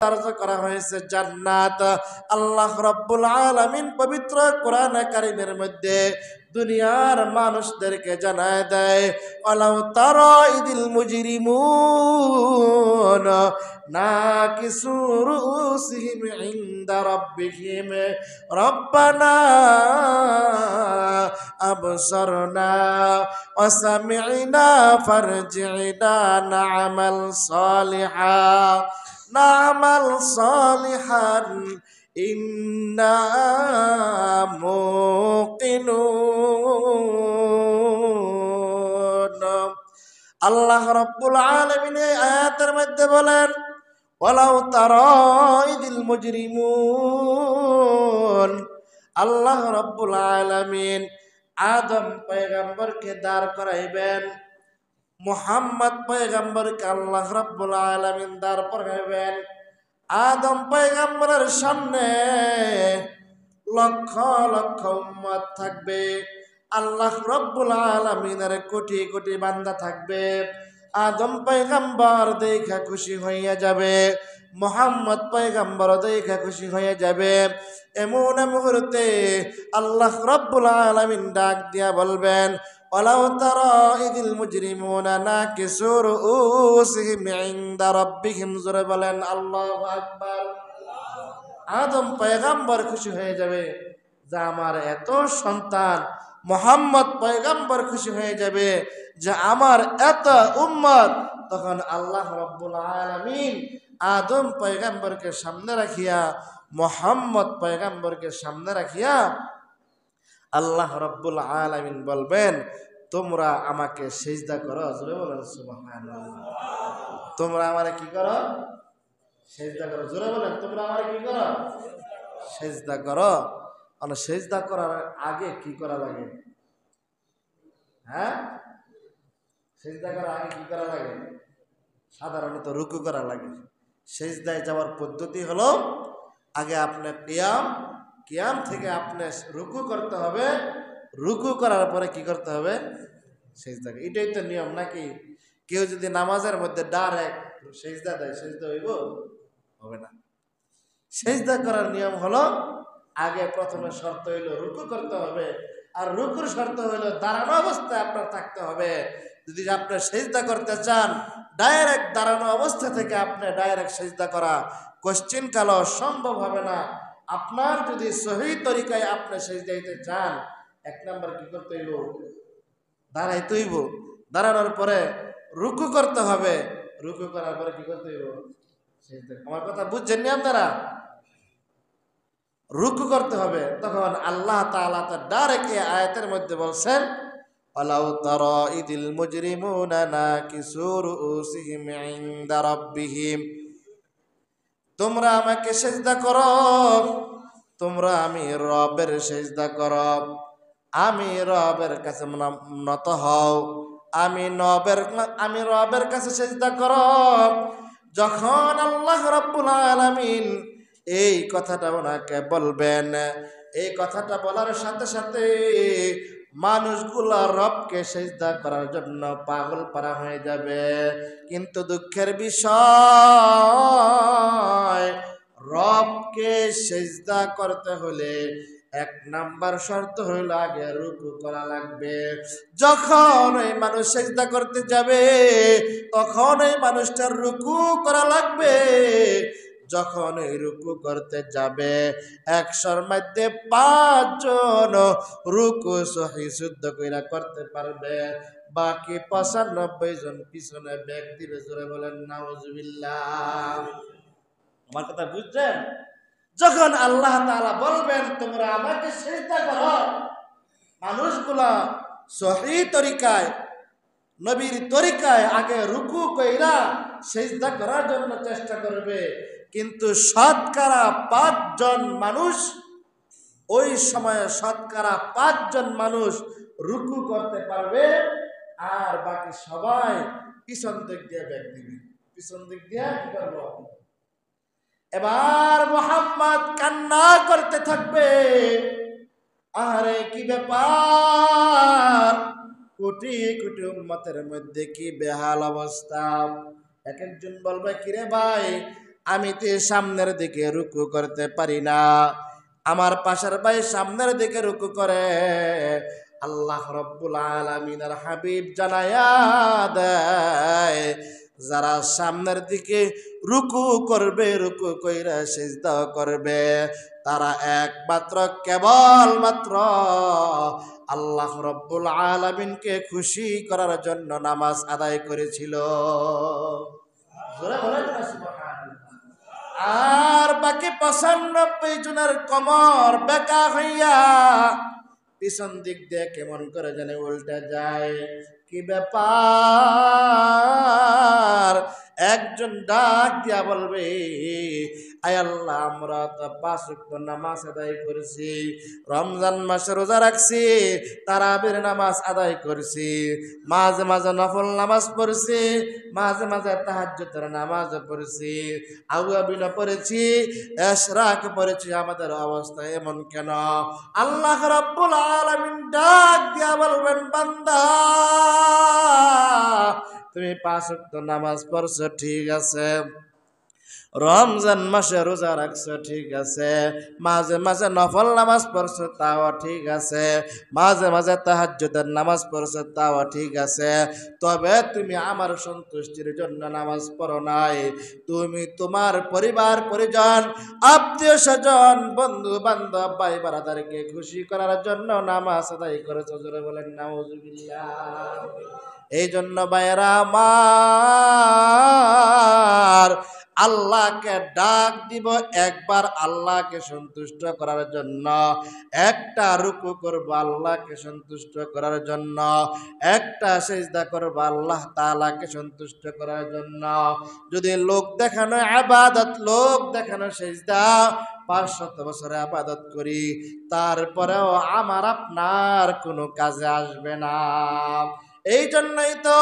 ধার্য করা হয়েছে জান্নাত। আল্লাহ রাব্বুল আলামিন পবিত্র কোরআনে কারীমের মধ্যে দুনিয়ার মানুষদেরকে জানায় দেয়, ওয়ালাউ তারা ইদিল মুজরিমুন নাকিসু রুউসিহিম ইনদা রাব্বিহিম রব্বানা আবসারনা ওয়া সামি'না ফারজি'না না'মাল সালিহান না'মাল সালিহান ইন্না মুকিনুন। আল্লাহ রাব্বুল আলামিন এই আয়াতের মধ্যে বলেন, ওয়ালাউ তারা ইদিল মুজরিমুন, আল্লাহ রাব্বুল আলামিন আদম পয়গম্বরকে দাঁড় করাইবেন, মুহাম্মদ পয়গম্বরকে আল্লাহ রাব্বুল আলামিন দাঁড় করাইবেন। আদম পয়গম্বরের সামনে লক্ষ লক্ষ উম্মত থাকবে, আল্লাহ রাব্বুল আলামিনের কোটি কোটি বান্দা থাকবে। আদম পয়গম্বর দেখা খুশি হইয়া যাবে, মুহাম্মদ পয়গম্বর দেখা খুশি হয়ে যাবে। এমন মুহূর্তে আল্লাহ রাব্বুল আলামিন ডাক দিয়া বলবেন, ওয়ালাউ তারা ইদিল মুজরিমুনা নাকিসু রুউসিহিম ইনদা রাব্বিহিম, জোরে বলেন আল্লাহু আকবার। আদম পয়গম্বর খুশি হয়ে যাবে যে আমার এত সন্তান, মুহাম্মদ পয়গম্বর খুশি হয়ে যাবে যে আমার এত উম্মত। তখন আল্লাহ রাব্বুল আলামিন আদম পয়গম্বরকে সামনে রাখিয়া, মুহাম্মদ পয়গম্বরকে সামনে রাখিয়া আল্লাহ রাব্বুল আলামিন বলবেন, তোমরা আমাকে সিজদা করো। জোরে বলেন সুবহানাল্লাহ। তোমরা আমারে কি করো? সিজদা করো। জোরে বলেন, তোমরা আমারে কি করো? সিজদা করো। আর সিজদা করার আগে কি করা লাগে? হ্যাঁ, সিজদা করার আগে কি করা লাগে? সাধারণত রুকু করা লাগে। সিজদায় যাওয়ার পদ্ধতি হলো, আগে আপনি কিয়াম থেকে আপনি রুকু করতে হবে, রুকু করার পরে কি করতে হবে? সিজদা। এটাই তো নিয়ম নাকি? কেউ যদি নামাজের মধ্যে ডাইরেক্ট সিজদা দেয়, সিজদা হইব? হবে না। সিজদা করার নিয়ম হলো, আগে প্রথমে শর্ত হইল রুকু করতে হবে, আর রুকুর শর্ত হইল দাঁড়ানো অবস্থায় আপনার থাকতে হবে। যদি আপনি সিজদা করতে চান, ডাইরেক্ট দাঁড়ানো অবস্থা থেকে আপনি ডাইরেক্ট সিজদা করা কোশ্চিন কালো সম্ভব হবে না। আপনার যদি সহি তরিকায় আপনি সিজদা দিতে চান, এক নাম্বার কি করতে হইব? দাঁড়াইতে হইব। দাঁড়ানোর পরে রুকু করতে হবে, রুকু করার পরে কি করতে হইব? সিজদা। আমার কথা বুঝছেন নি আপনারা? রুকু করতে হবে। তখন আল্লাহ তাআলা তার ডাইরেক্ট এই আয়াতের মধ্যে বলছেন, ওয়ালাউ তারা ইদিল মুজরিমুনা নাকিসু রুউসিহিম ইনদা রাব্বিহিম, তোমরা আমাকে সিজদা করো, তোমরা আমি রবের সিজদা করো, আমি রবের কাছে নত হও, আমি রবের কাছে সিজদা করো। যখন আল্লাহ রাব্বুল আলামিন এই কথাটা ওনাকে বলবেন, এই কথাটা বলার সাথে সাথে মানুষগুলা রবকে সিজদা করার জন্য পাগল পারা হয়ে যাবে। কিন্তু দুঃখের বিষয়, রবকে সিজদা করতে হলে এক নাম্বার শর্ত হইল আগে রুকু করা লাগবে। যখন ওই মানুষ সিজদা করতে যাবে, তখন ওই মানুষটার রুকু করা লাগবে। যখন ওই রুকু করতে যাবে, 100-র মধ্যে 5 জন রুকু সহি শুদ্ধ কইরা করতে পারবে, বাকি 95 জন পিছনে ব্যাগ দিবে। জোরে বলেন নাউজুবিল্লাহ। আমার কথা বুঝছেন? যখন আল্লাহ তাআলা বলবেন তোমরা আমাকে সিজদা করো, মানুষগুলা সহি তরিকায়, নবীর তরিকায় আগে রুকু কইরা সিজদা করার জন্য চেষ্টা করবে। কিন্তু শতকরা 5 জন মানুষ, ওই সময়ে শতকরা 5 জন মানুষ রুকু করতে পারবে, আর বাকি সবাই পিছন দিক দিয়ে ব্যাগ দিবে। পিছন দিক দিয়ে কি করবো? এবার মুহাম্মদ কান্না করতে থাকবে, আরে কি ব্যাপার, কোটি কোটি উম্মতের মধ্যে কি বেহাল অবস্থা। এক একজন বলবে, কিরে ভাই, আমি তো সামনের দিকে রুকু করতে পারি না, আমার পাশের ভাই সামনের দিকে রুকু করে। আল্লাহ রব্বুল আলামিনের হাবিব জানায়া দেয়, যারা সামনের দিকে রুকু করবে, রুকু কইরা সিজদা করবে, তারা একমাত্র কেবলমাত্র আল্লাহ রব্বুল আলামিনকে খুশি করার জন্য নামাজ আদায় করেছিল। জোরে বলেন না সুবহানাল্লাহ। আর বাকি 95 জনের কমর বেঁকা হইয়া পিছন দিক দিয়ে কেমন করে জানে উল্টে যায়। কি ব্যাপার? একজন ডাক দিয়া বলবে, আয় আল্লাহ, আমরা তো 5 ওয়াক্ত নামাজ আদায় করেছি, রমজান মাসে রোজা রাখছি, তারাবির নামাজ আদায় করেছি, মাঝে মাঝে নফল নামাজ পড়ছি, মাঝে মাঝে তাহাজ্জুদের নামাজ পড়ছি, আওয়াবিন পড়েছি, ইশরাক পড়েছি, আমাদের অবস্থা এমন কেন? আল্লাহ রাব্বুল আলামিন ডাক দিয়া বলবেন, বান্দা, তুমি 5 ওয়াক্ত নামাজ পড়ছো ঠিক আছে, রমজান মাসে রোজা রাখছো ঠিক আছে, মাঝে মাঝে নফল নামাজ পড়ছো তাও ঠিক আছে, মাঝে মাঝে তাহাজ্জুদের নামাজ পড়ছো তাও ঠিক আছে, তবে তুমি আমার সন্তুষ্টির জন্য নামাজ পড়ো নাই। তুমি তোমার পরিবার পরিজন, আত্মীয় স্বজন, বন্ধু বান্ধব, ভাই বারাদারকে খুশি করার জন্য নামাজ আদায় করেছো। জোরে বলেন নাউজুবিল্লাহ। এই জন্য ভাইরা আমার, আল্লাহকে ডাক দিব একবার আল্লাহকে সন্তুষ্ট করার জন্য, একটা রুকু করব আল্লাহকে সন্তুষ্ট করার জন্য, একটা সিজদা করব আল্লাহ তাআলাকে সন্তুষ্ট করার জন্য। যদি লোক দেখানো ইবাদত, লোক দেখানো সিজদা 500 বছর ইবাদত করি, তারপরেও আমার আপনার কোনো কাজে আসবে না। এই জন্যই তো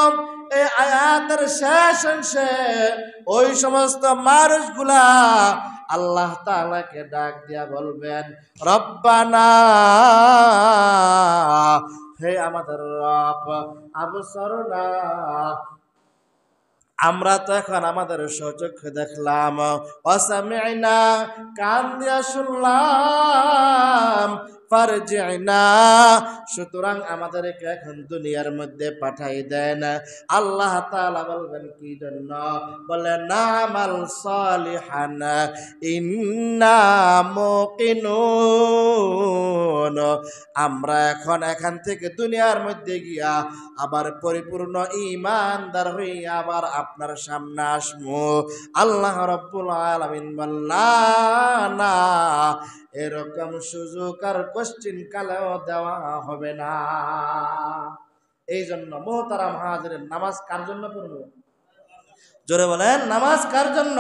এই আয়াতের শেষ অংশে ওই সমস্ত মানুষগুলা আল্লাহ তাআলাকে ডাক দিয়া বলবেন, রব্বানা, হে আমাদের রব, আবসরনা, আমরা তো এখন আমাদের স্বচক্ষে দেখলাম, ওয়াসামি'না, কান দিয়া শুনলাম, ফারজি'না, সুতরাং আমাদেরকে এখন দুনিয়ার মধ্যে পাঠাই দেন। আল্লাহ তাআলা বলবেন কি জন্য? বলে নামাল সালিহান ইন্না মুকিনুন, আমরা এখন এখান থেকে দুনিয়ার মধ্যে গিয়া আবার পরিপূর্ণ ঈমানদার হইয়া আবার আপনার সামনে আসবো। আল্লাহ রাব্বুল আলামিন বললেন, না, এরকম সুযোগ আর কোশ্চিন কালেও দেওয়া হবে না। এই জন্য মুহতারাম হাজিরিন, নামাজ কার জন্য পড়বো? জোরে বলেন, নামাজ কার জন্য?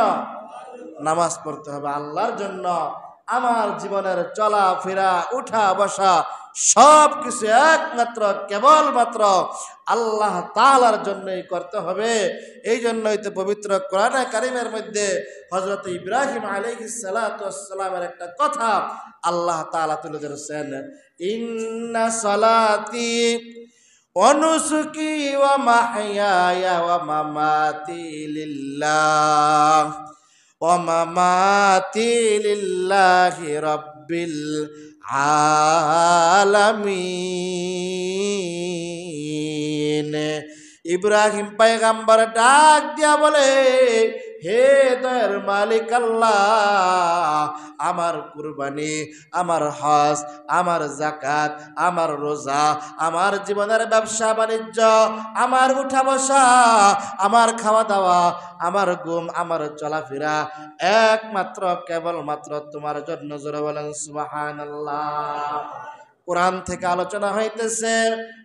নামাজ পড়তে হবে আল্লাহর জন্য। আমার জীবনের চলা ফেরা, উঠা বসা সব কিছু একমাত্র কেবলমাত্র আল্লাহ তাআলার জন্যই করতে হবে। এই জন্যই তো পবিত্র কোরআনে কারিমের মধ্যে হযরত ইব্রাহিম আলাইহিস সালাতু ওয়াস সালামের একটা কথা আল্লাহ তাআলা তুলে ধরেছেন, ইন্না সালাতি ওয়া নুসুকি ওয়া মাহইয়ায়া ওয়া মামাতি লিল্লাহ ওয়া মামাতি লিল্লাহি রাব্বিল আলামিন। ইব্রাহিম পয়গম্বর ডাক দিয়া বলে, হে দয়ার মালিক আল্লাহ, আমার কুরবানি, আমার হজ, আমার যাকাত, আমার রোজা, আমার জীবনের ব্যবসা বাণিজ্য, আমার উঠা বসা, আমার খাওয়া দাওয়া, আমার ঘুম, আমার চলাফেরা একমাত্র কেবলমাত্র তোমার জন্য। জোরে বলেন সুবহানাল্লাহ। কোরআন থেকে আলোচনা হইতেছে,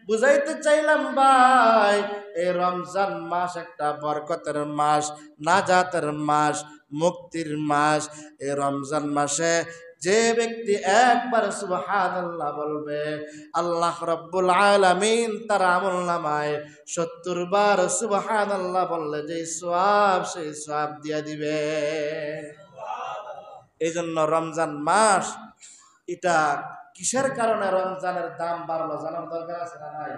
বুঝাইতে চাইলাম ভাই, এই রমজান মাস একটা বরকতের মাস, নাজাতের মাস, মুক্তির মাস। এই রমজান মাসে যে ব্যক্তি একবার সুবহানাল্লাহ বলবে, আল্লাহ রাব্বুল আলামিন তার আমলনামায় 70 বার সুবহানাল্লাহ বললে যে সওয়াব, সেই সওয়াব দিয়ে দিবে। এই জন্য রমজান মাস, এটা কিসের কারণে রমজানের দাম বাড়লো জানার দরকার আছে না নাই?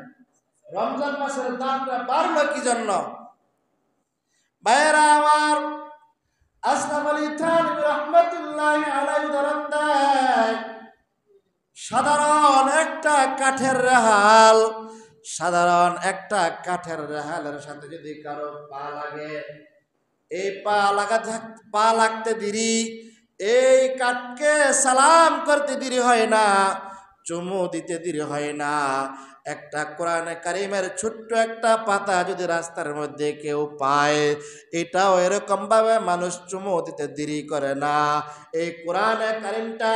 রমজান মাসের দামটা বাড়লো কি জন্য? ভাইয়েরা আমার, আশরাফ আলী থানভী রহমাতুল্লাহি আলাইহি উদাহরণ দেয়, সাধারণ একটা কাঠের রেহাল, সাধারণ একটা কাঠের রেহালের সাথে যদি কারো পা লাগে, এই পা লাগতে দেরি, এই কাঠকে সালাম করতে দেরি হয় না, চুমু দিতে দেরি হয় না। একটা কোরআনে কারিমের ছোট্ট একটা পাতা যদি রাস্তার মধ্যে কেউ পায়, এটাও এরকম ভাবে মানুষ চুমু দিতে দেরি করে না। এই কোরআনে কারিমটা